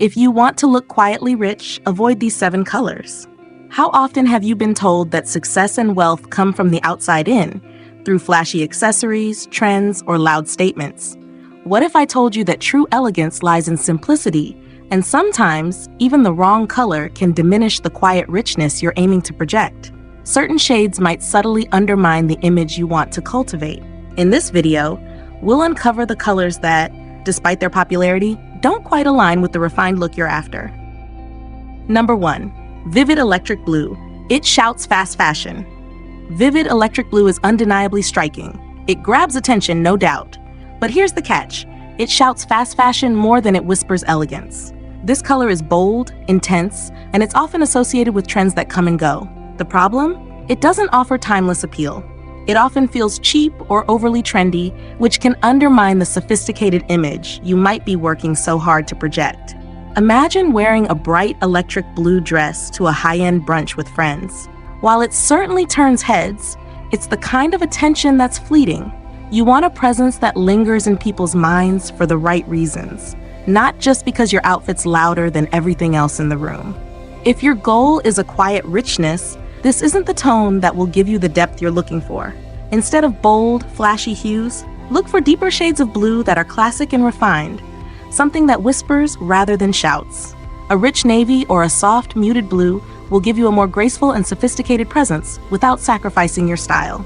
If you want to look quietly rich, avoid these 7 colors. How often have you been told that success and wealth come from the outside in, through flashy accessories, trends, or loud statements? What if I told you that true elegance lies in simplicity, and sometimes even the wrong color can diminish the quiet richness you're aiming to project? Certain shades might subtly undermine the image you want to cultivate. In this video, we'll uncover the colors that, despite their popularity, don't quite align with the refined look you're after. Number 1. Vivid electric blue. It shouts fast fashion. Vivid electric blue is undeniably striking. It grabs attention, no doubt. But here's the catch. It shouts fast fashion more than it whispers elegance. This color is bold, intense, and it's often associated with trends that come and go. The problem? It doesn't offer timeless appeal. It often feels cheap or overly trendy, which can undermine the sophisticated image you might be working so hard to project. Imagine wearing a bright electric blue dress to a high-end brunch with friends. While it certainly turns heads, it's the kind of attention that's fleeting. You want a presence that lingers in people's minds for the right reasons, not just because your outfit's louder than everything else in the room. If your goal is a quiet richness, this isn't the tone that will give you the depth you're looking for. Instead of bold, flashy hues, look for deeper shades of blue that are classic and refined, something that whispers rather than shouts. A rich navy or a soft, muted blue will give you a more graceful and sophisticated presence without sacrificing your style.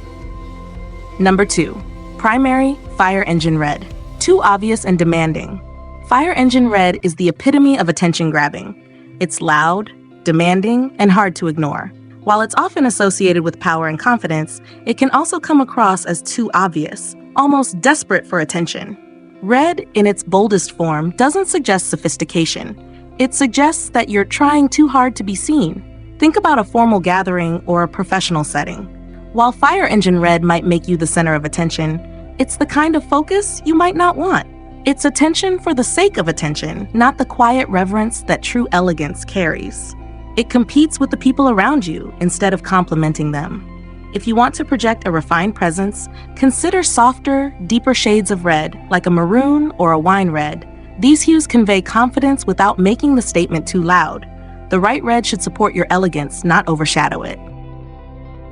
Number 2. Primary Fire Engine Red. Too obvious and demanding. Fire Engine Red is the epitome of attention grabbing. It's loud, demanding, and hard to ignore. While it's often associated with power and confidence, it can also come across as too obvious, almost desperate for attention. Red, in its boldest form, doesn't suggest sophistication. It suggests that you're trying too hard to be seen. Think about a formal gathering or a professional setting. While Fire Engine Red might make you the center of attention, it's the kind of focus you might not want. It's attention for the sake of attention, not the quiet reverence that true elegance carries. It competes with the people around you instead of complementing them. If you want to project a refined presence, consider softer, deeper shades of red, like a maroon or a wine red. These hues convey confidence without making the statement too loud. The right red should support your elegance, not overshadow it.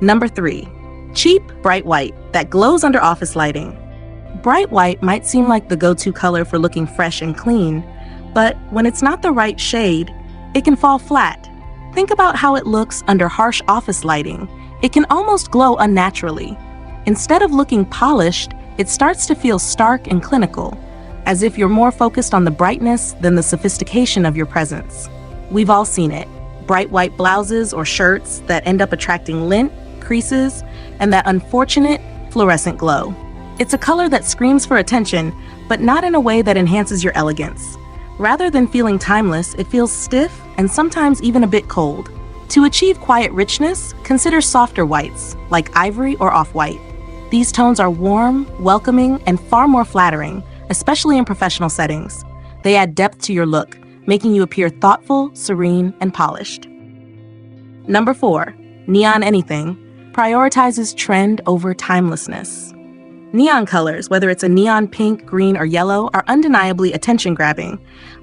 Number 3. Cheap, bright white that glows under office lighting. Bright white might seem like the go-to color for looking fresh and clean, but when it's not the right shade, it can fall flat. Think about how it looks under harsh office lighting. It can almost glow unnaturally. Instead of looking polished, it starts to feel stark and clinical, as if you're more focused on the brightness than the sophistication of your presence. We've all seen it. Bright white blouses or shirts that end up attracting lint, creases, and that unfortunate fluorescent glow. It's a color that screams for attention, but not in a way that enhances your elegance. Rather than feeling timeless, it feels stiff and sometimes even a bit cold. To achieve quiet richness, consider softer whites, like ivory or off-white. These tones are warm, welcoming, and far more flattering, especially in professional settings. They add depth to your look, making you appear thoughtful, serene, and polished. Number 4. Neon Anything prioritizes trend over timelessness. Neon colors, whether it's a neon pink, green, or yellow, are undeniably attention-grabbing,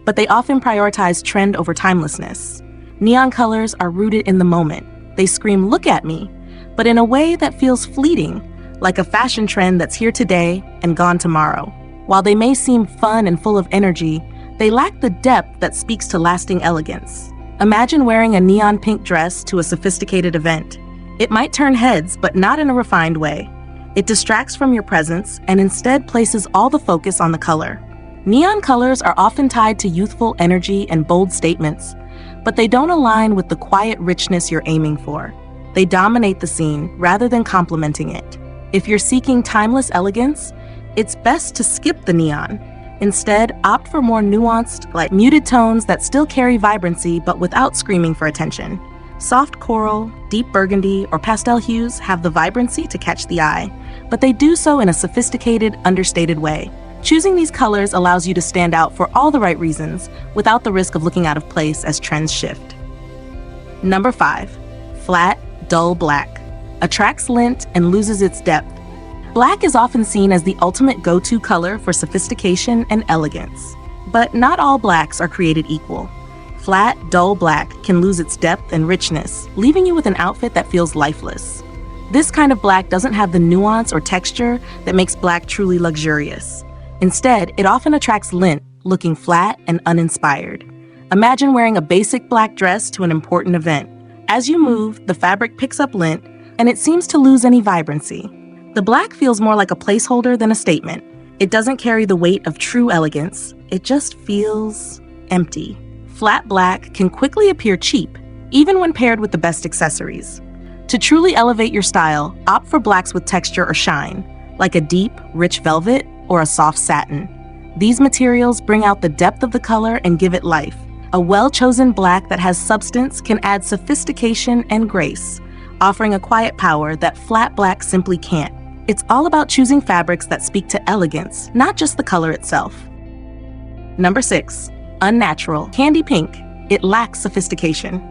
but they often prioritize trend over timelessness. Neon colors are rooted in the moment. They scream, "Look at me," but in a way that feels fleeting, like a fashion trend that's here today and gone tomorrow. While they may seem fun and full of energy, they lack the depth that speaks to lasting elegance. Imagine wearing a neon pink dress to a sophisticated event. It might turn heads, but not in a refined way. It distracts from your presence and instead places all the focus on the color. Neon colors are often tied to youthful energy and bold statements, but they don't align with the quiet richness you're aiming for. They dominate the scene rather than complementing it. If you're seeking timeless elegance, it's best to skip the neon. Instead, opt for more nuanced, like muted tones that still carry vibrancy but without screaming for attention. Soft coral, deep burgundy, or pastel hues have the vibrancy to catch the eye, but they do so in a sophisticated, understated way. Choosing these colors allows you to stand out for all the right reasons without the risk of looking out of place as trends shift. Number 5. Flat, dull black. Attracts lint and loses its depth. Black is often seen as the ultimate go-to color for sophistication and elegance. But not all blacks are created equal. Flat, dull black can lose its depth and richness, leaving you with an outfit that feels lifeless. This kind of black doesn't have the nuance or texture that makes black truly luxurious. Instead, it often attracts lint, looking flat and uninspired. Imagine wearing a basic black dress to an important event. As you move, the fabric picks up lint, and it seems to lose any vibrancy. The black feels more like a placeholder than a statement. It doesn't carry the weight of true elegance. It just feels empty. Flat black can quickly appear cheap, even when paired with the best accessories. To truly elevate your style, opt for blacks with texture or shine, like a deep, rich velvet or a soft satin. These materials bring out the depth of the color and give it life. A well-chosen black that has substance can add sophistication and grace, offering a quiet power that flat black simply can't. It's all about choosing fabrics that speak to elegance, not just the color itself. Number 6. Unnatural. Candy pink. It lacks sophistication.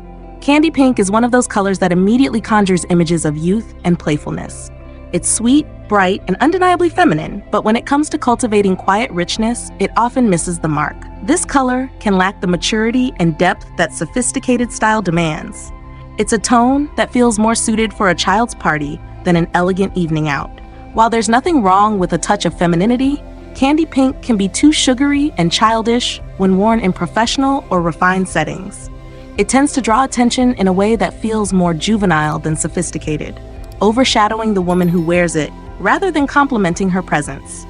Candy pink is one of those colors that immediately conjures images of youth and playfulness. It's sweet, bright, and undeniably feminine, but when it comes to cultivating quiet richness, it often misses the mark. This color can lack the maturity and depth that sophisticated style demands. It's a tone that feels more suited for a child's party than an elegant evening out. While there's nothing wrong with a touch of femininity, candy pink can be too sugary and childish when worn in professional or refined settings. It tends to draw attention in a way that feels more juvenile than sophisticated, overshadowing the woman who wears it rather than complementing her presence.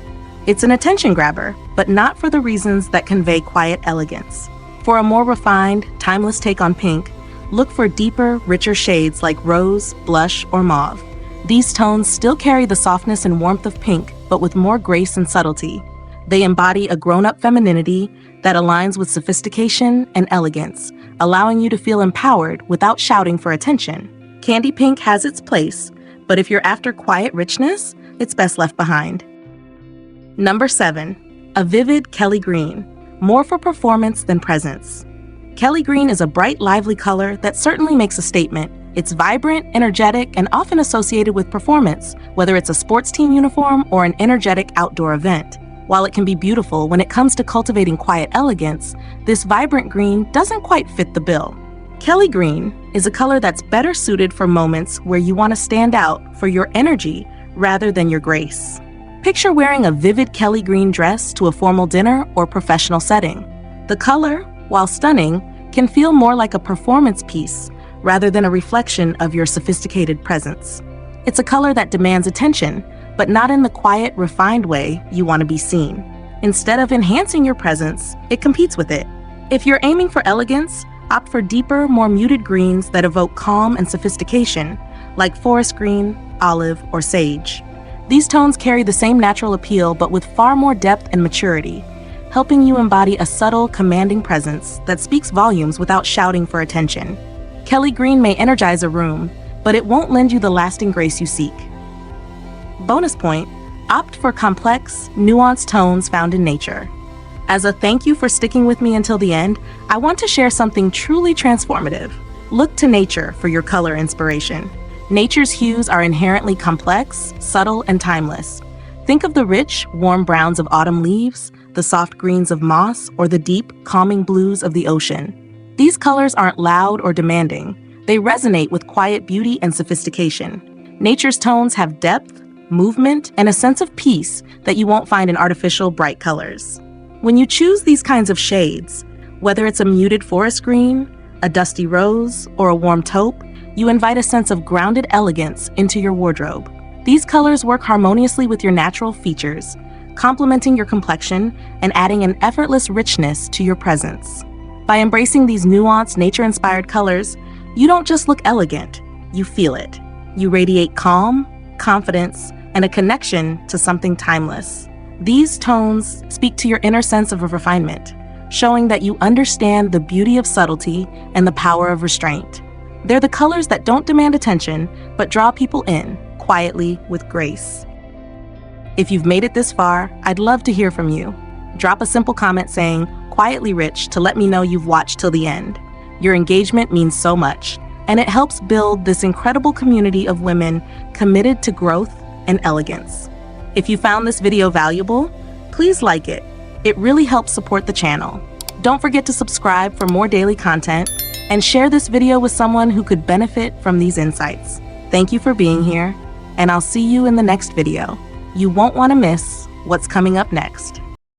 It's an attention grabber, but not for the reasons that convey quiet elegance. For a more refined, timeless take on pink, look for deeper, richer shades like rose, blush, or mauve. These tones still carry the softness and warmth of pink, but with more grace and subtlety. They embody a grown-up femininity that aligns with sophistication and elegance, allowing you to feel empowered without shouting for attention. Candy pink has its place, but if you're after quiet richness, it's best left behind. Number 7. A vivid Kelly green. More for performance than presence. Kelly green is a bright, lively color that certainly makes a statement. It's vibrant, energetic, and often associated with performance, whether it's a sports team uniform or an energetic outdoor event. While it can be beautiful when it comes to cultivating quiet elegance, this vibrant green doesn't quite fit the bill. Kelly green is a color that's better suited for moments where you want to stand out for your energy rather than your grace. Picture wearing a vivid Kelly green dress to a formal dinner or professional setting. The color, while stunning, can feel more like a performance piece rather than a reflection of your sophisticated presence. It's a color that demands attention, but not in the quiet, refined way you want to be seen. Instead of enhancing your presence, it competes with it. If you're aiming for elegance, opt for deeper, more muted greens that evoke calm and sophistication, like forest green, olive, or sage. These tones carry the same natural appeal but with far more depth and maturity, helping you embody a subtle, commanding presence that speaks volumes without shouting for attention. Kelly green may energize a room, but it won't lend you the lasting grace you seek. Bonus point, opt for complex, nuanced tones found in nature. As a thank you for sticking with me until the end, I want to share something truly transformative. Look to nature for your color inspiration. Nature's hues are inherently complex, subtle, and timeless. Think of the rich, warm browns of autumn leaves, the soft greens of moss, or the deep, calming blues of the ocean. These colors aren't loud or demanding. They resonate with quiet beauty and sophistication. Nature's tones have depth, movement, and a sense of peace that you won't find in artificial, bright colors. When you choose these kinds of shades, whether it's a muted forest green, a dusty rose, or a warm taupe, you invite a sense of grounded elegance into your wardrobe. These colors work harmoniously with your natural features, complementing your complexion and adding an effortless richness to your presence. By embracing these nuanced, nature-inspired colors, you don't just look elegant, you feel it. You radiate calm, confidence, and a connection to something timeless. These tones speak to your inner sense of refinement, showing that you understand the beauty of subtlety and the power of restraint. They're the colors that don't demand attention, but draw people in, quietly, with grace. If you've made it this far, I'd love to hear from you. Drop a simple comment saying, "Quietly Rich," to let me know you've watched till the end. Your engagement means so much, and it helps build this incredible community of women committed to growth and elegance. If you found this video valuable, please like it, It really helps support the channel. Don't forget to subscribe for more daily content and share this video with someone who could benefit from these insights. Thank you for being here, and I'll see you in the next video. You won't want to miss what's coming up next.